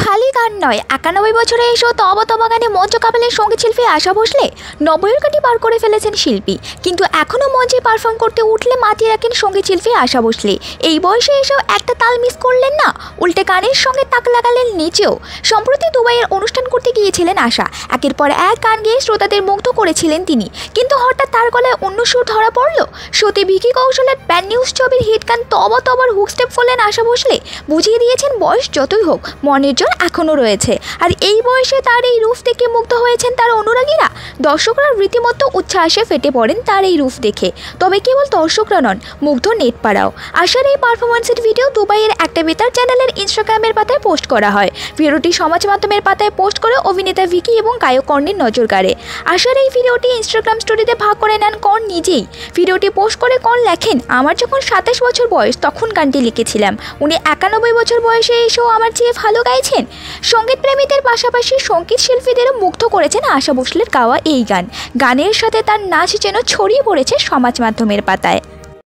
খালি গান নয়, 91 বছরে এসেও তবা তবা গানে মঞ্চ কাঁপালেন সঙ্গীত শিল্পী আশা ভোসলে। 90-এর কাটি পার করে ফেলেছেন শিল্পী, কিন্তু এখনও মঞ্চে পারফর্ম করতে উঠলে মাতিয়ে রাখেন সঙ্গীত শিল্পী আশা ভোসলে। এই বয়সে এসেও একটা তাল মিস করলেন না, উল্টে গানের সঙ্গে তাক লাগালেন নিচেও। সম্প্রতি দুবাইয়ের অনুষ্ঠান করতে গিয়েছিলেন আশা। একের পর এক গান গেয়ে শ্রোতাদের মুগ্ধ করেছিলেন তিনি, কিন্তু হঠাৎ তার গলায় অন্য সুর ধরা পড়ল। সত্যি ভিকি কৌশলের ব্যাড নিউজ ছবির হিট গান তবা তবার হুক স্টেপ করলেন আশা ভোসলে। বুঝিয়ে দিয়েছেন বয়স যতই হোক, মনের জোর এখনও রয়েছে। আর এই বয়সে তার এই রূপ দেখে মুগ্ধ হয়েছেন তার অনুরাগীরা। দর্শকরা রীতিমতো উচ্ছ্বাসে ফেটে পড়েন তার এই রূপ দেখে। তবে কেবল দর্শকরা নন, মুগ্ধ নেটপাড়াও। আশার এই পারফরমেন্সের ভিডিও দুবাইয়ের একটা বেতার চ্যানেলের ইনস্টাগ্রামের পাতায় পোস্ট করা হয়। ভিডিওটি সমাজ মাধ্যমের পাতায় পোস্ট করে অভিনেতা ভিকি এবং গায়ক কর্ণের নজর কাড়ে। আশার এই ভিডিওটি ইনস্টাগ্রাম স্টোরিতে ভাগ করে নেন কর্ণ নিজেই। ভিডিওটি পোস্ট করে কর্ণ লেখেন, আমার যখন 27 বছর বয়স তখন গানটি লিখেছিলাম। উনি 91 বছর বয়সে এসেও আমার চেয়ে ভালো গাইছেন। সঙ্গীত প্রেমীদের পাশাপাশি সঙ্গীত শিল্পীদেরও মুগ্ধ করেছেন আশা ভোসলের গাওয়া এই গান। গানের সাথে তার নাচ যেন ছড়িয়ে পড়েছে সমাজ মাধ্যমের পাতায়।